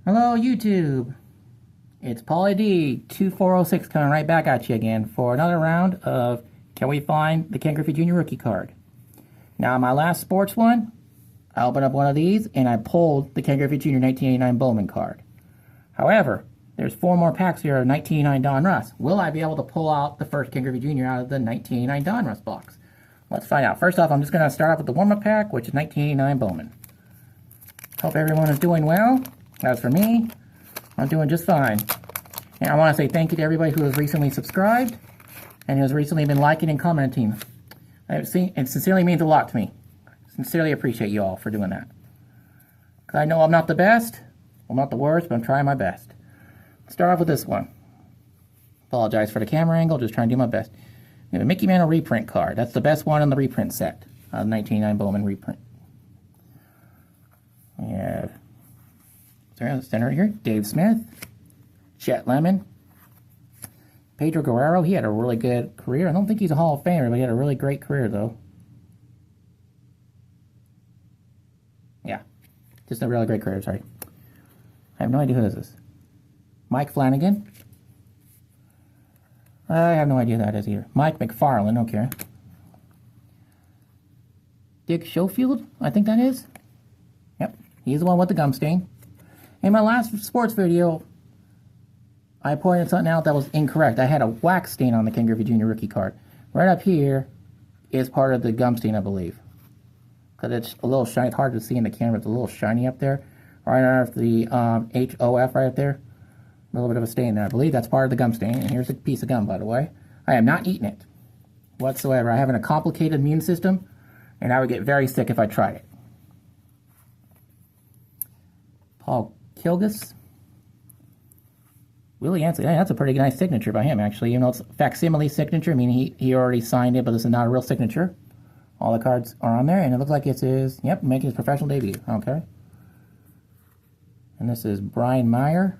Hello, YouTube. It's Pauly D2406 coming right back at you again for another round of Can We Find the Ken Griffey Jr. Rookie Card. Now, my last sports one, I opened up one of these and I pulled the Ken Griffey Jr. 1989 Bowman card. However, there's 4 more packs here of 1989 Donruss. Will I be able to pull out the first Ken Griffey Jr. out of the 1989 Donruss box? Let's find out. First off, I'm just going to start off with the warm-up pack, which is 1989 Bowman. Hope everyone is doing well. As for me, I'm doing just fine. And I want to say thank you to everybody who has recently subscribed and who has recently been liking and commenting. It sincerely means a lot to me. Sincerely appreciate you all for doing that. Because I know I'm not the best, I'm not the worst, but I'm trying my best. Let's start off with this one. Apologize for the camera angle, just trying to do my best. We have a Mickey Mantle reprint card. That's the best one in the reprint set. 1989 Bowman reprint. We have center here, Dave Smith, Chet Lemon, Pedro Guerrero. He had a really good career. I don't think he's a Hall of Famer, but he had a really great career, though. Yeah, just a really great career, sorry. I have no idea who this is. Mike Flanagan. I have no idea who that is either. Mike McFarland, okay. Dick Schofield, I think that is. Yep, he's the one with the gum stain. In my last sports video, I pointed something out that was incorrect. I had a wax stain on the Ken Griffey Jr. rookie card. Right up here is part of the gum stain, I believe. Because it's a little shiny. It's hard to see in the camera. It's a little shiny up there. Right under the HOF right up there. A little bit of a stain there. I believe that's part of the gum stain. And here's a piece of gum, by the way. I am not eating it whatsoever. I have a complicated immune system, and I would get very sick if I tried it. Paul Kilgus. Willie Ansley. Yeah, that's a pretty nice signature by him, actually. Even though it's facsimile signature, I mean, he already signed it, but this is not a real signature. All the cards are on there, and it looks like it's his, yep, making his professional debut. Okay. And this is Brian Meyer.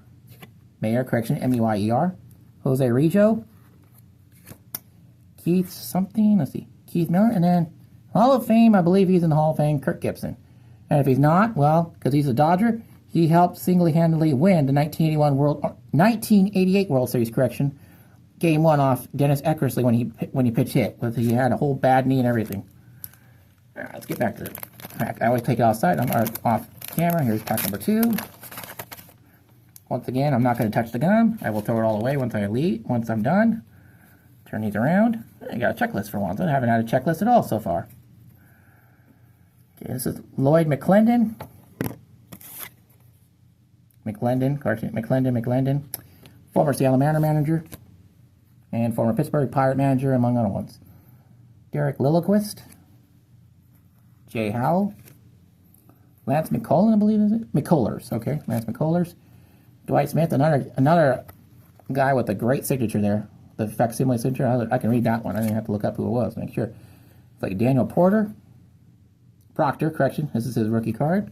Correction, M-E-Y-E-R. Jose Rijo. Keith something, let's see, Keith Miller. And then Hall of Fame, I believe he's in the Hall of Fame, Kirk Gibson. And if he's not, well, because he's a Dodger, he helped single-handedly win the 1988 World Series, correction, Game 1 off Dennis Eckersley when he pitch hit. He had a whole bad knee and everything. All right, let's get back to the pack. I always take it outside. I'm off camera. Here's pack number 2. Once again, I'm not going to touch the gum. I will throw it all away once I'm done. Turn these around. I got a checklist for once. I haven't had a checklist at all so far. Okay, this is Lloyd McClendon. McClendon, former Seattle Mariner manager, and former Pittsburgh Pirate manager, among other ones. Derek Lilliquist, Jay Howell, Lance McCullers, I believe, is it? McCullers, okay, Lance McCullers. Dwight Smith, another guy with a great signature there, the facsimile signature. I can read that one. I didn't have to look up who it was. Make sure. It's like Daniel Proctor, correction. This is his rookie card.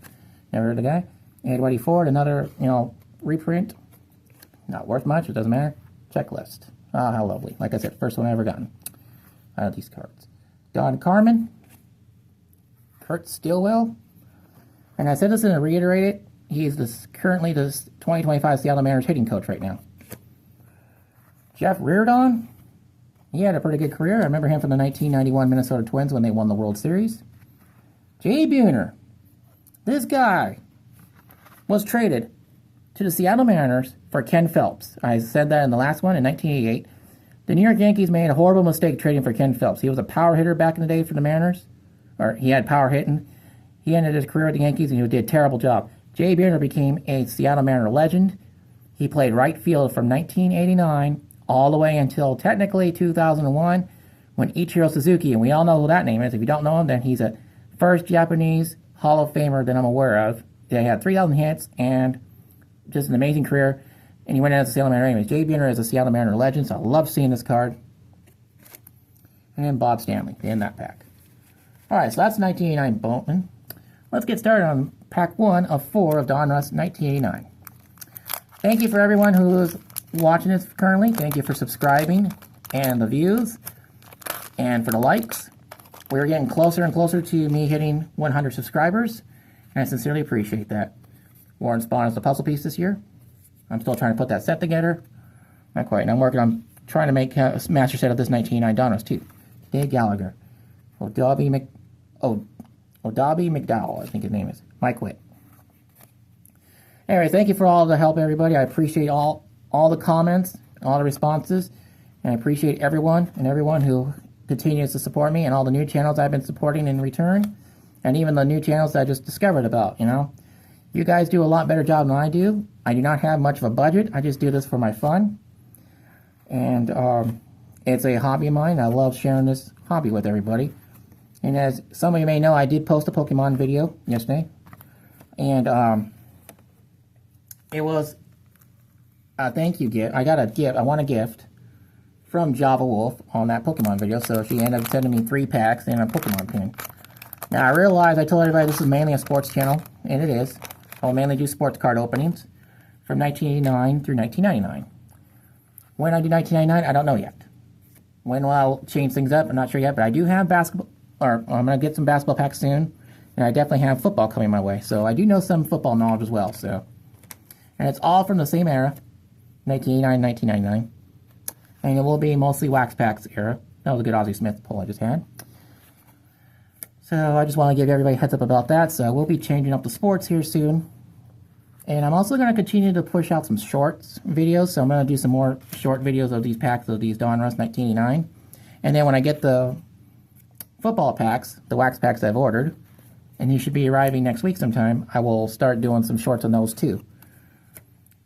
Never heard of the guy. Eddie Ford, another, reprint. Not worth much, it doesn't matter. Checklist. Ah, how lovely. Like I said, first one I ever gotten out of these cards. Don Carmen. Kurt Stillwell. And I said this and I reiterate it. He's currently the 2025 Seattle Mariners hitting coach right now. Jeff Reardon. He had a pretty good career. I remember him from the 1991 Minnesota Twins when they won the World Series. Jay Buhner. This guy was traded to the Seattle Mariners for Ken Phelps. I said that in the last one in 1988. The New York Yankees made a horrible mistake trading for Ken Phelps. He was a power hitter back in the day for the Mariners. Or he had power hitting. He ended his career with the Yankees and he did a terrible job. Jay Buhner became a Seattle Mariner legend. He played right field from 1989 all the way until technically 2001 when Ichiro Suzuki, and we all know who that name is. If you don't know him, then he's a first Japanese Hall of Famer that I'm aware of. They had 3,000 hits and just an amazing career. And he went out as a Seattle Mariner anyways. Jay Buhner is a Seattle Mariner legend, so I love seeing this card. And then Bob Stanley in that pack. Alright, so that's 1989 Bowman. Let's get started on pack 1 of 4 of Donruss 1989. Thank you for everyone who's watching this currently. Thank you for subscribing and the views and for the likes. We're getting closer and closer to me hitting 100 subscribers, and I sincerely appreciate that. Warren Spahn as the puzzle piece this year. I'm still trying to put that set together. Not quite. And I'm working on trying to make a master set of this 1989 Donruss too. Dave Gallagher. O'Dobby McDowell, I think his name is. Mike Witt. Anyway, thank you for all the help, everybody. I appreciate all the comments, all the responses, and I appreciate everyone who continues to support me and all the new channels I've been supporting in return, and even the new channels that I just discovered about, you know. You guys do a lot better job than I do. I do not have much of a budget. I just do this for my fun. And it's a hobby of mine. I love sharing this hobby with everybody. And as some of you may know, I did post a Pokemon video yesterday. And it was a thank you gift. I got a gift. I won a gift from Java Wolf on that Pokemon video. So she ended up sending me 3 packs and a Pokemon pin. Now I realized I told everybody this is mainly a sports channel. And it is. I'll mainly do sports card openings from 1989 through 1999. When I do 1999, I don't know yet. When I'll change things up, I'm not sure yet. But I do have basketball, or I'm going to get some basketball packs soon. And I definitely have football coming my way. So I do know some football knowledge as well. So, and it's all from the same era, 1989, 1999. And it will be mostly wax packs era. That was a good Ozzie Smith pull I just had. So I just want to give everybody a heads up about that. So we'll be changing up the sports here soon. And I'm also going to continue to push out some shorts videos. So I'm going to do some more short videos of these packs of these Donruss 1989. And then when I get the football packs, the wax packs I've ordered, and these should be arriving next week sometime, I will start doing some shorts on those too.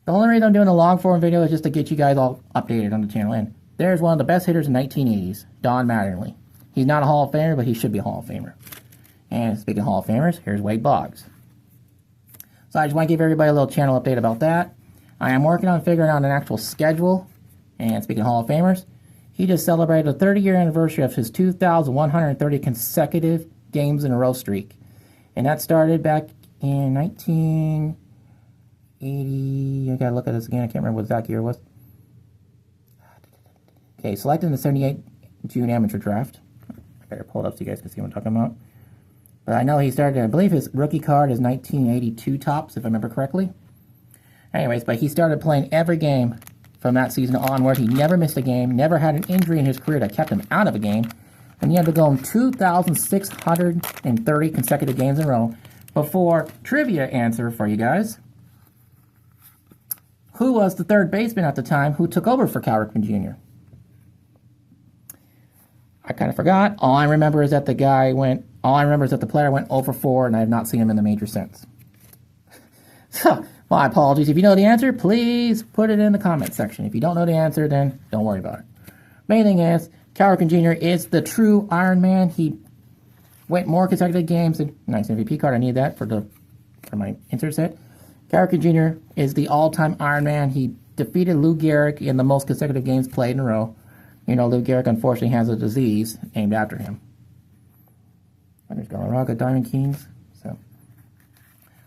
The only reason I'm doing a long form video is just to get you guys all updated on the channel. And there's one of the best hitters in the 1980s, Don Mattingly. He's not a Hall of Famer, but he should be a Hall of Famer. And speaking of Hall of Famers, here's Wade Boggs. So I just want to give everybody a little channel update about that. I am working on figuring out an actual schedule. And speaking of Hall of Famers, he just celebrated the 30-year anniversary of his 2,130 consecutive games in a row streak. And that started back in 1980. I gotta look at this again. I can't remember what exact year it was. Okay, selected in the 78 June amateur draft. I better pull it up so you guys can see what I'm talking about. But I know he started, I believe his rookie card is 1982 tops, if I remember correctly. Anyways, but he started playing every game from that season onward. He never missed a game, never had an injury in his career that kept him out of a game. And he had to go 2,630 consecutive games in a row. Before, trivia answer for you guys. Who was the third baseman at the time who took over for Cal Ripken Jr.? I kind of forgot. All I remember is that the player went 0-for-4, and I have not seen him in the major since. So, my apologies. If you know the answer, please put it in the comment section. If you don't know the answer, then don't worry about it. Main thing is, Cal Ripken Jr. is the true Iron Man. He went more consecutive games than nice MVP card. I need that for my insert set. Cal Ripken Jr. is the all-time Iron Man. He defeated Lou Gehrig in the most consecutive games played in a row. You know, Lou Gehrig unfortunately has a disease named after him. I'm just going to rock a Diamond Kings. So,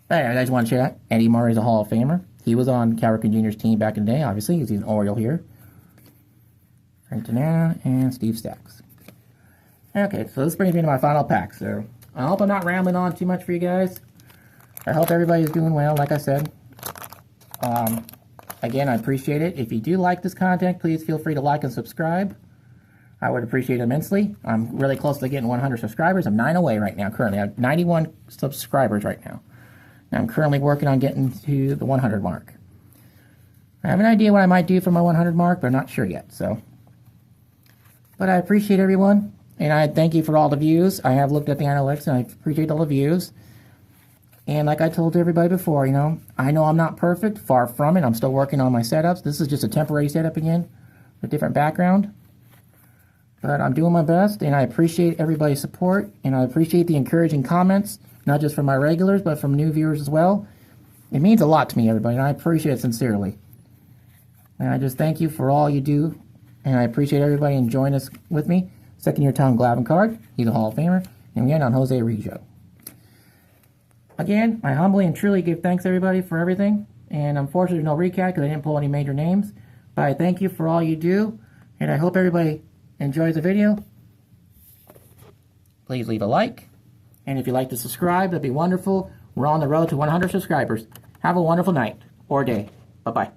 but anyway, I just want to share that. Eddie Murray is a Hall of Famer. He was on Cal Ripken Jr.'s team back in the day, obviously. He's an Oriole here. Frank Tanana and Steve Stacks. Okay, so this brings me to my final pack. So, I hope I'm not rambling on too much for you guys. I hope everybody's doing well, like I said. Again, I appreciate it. If you do like this content, please feel free to like and subscribe. I would appreciate it immensely. I'm really close to getting 100 subscribers. I'm 9 away right now, currently. I have 91 subscribers right now. And I'm currently working on getting to the 100 mark. I have an idea what I might do for my 100 mark, but I'm not sure yet. So, but I appreciate everyone, and I thank you for all the views. I have looked at the analytics, and I appreciate all the views. And like I told everybody before, you know I'm not perfect, far from it. I'm still working on my setups. This is just a temporary setup again, with different background. But I'm doing my best, and I appreciate everybody's support, and I appreciate the encouraging comments, not just from my regulars, but from new viewers as well. It means a lot to me, everybody, and I appreciate it sincerely. And I just thank you for all you do, and I appreciate everybody enjoying this with me. Second-year Tom Glavine card. He's a Hall of Famer. And we end on Jose Reggio. Again, I humbly and truly give thanks to everybody for everything. And unfortunately, there's no recap because I didn't pull any major names. But I thank you for all you do. And I hope everybody enjoys the video. Please leave a like. And if you'd like to subscribe, that'd be wonderful. We're on the road to 100 subscribers. Have a wonderful night or day. Bye-bye.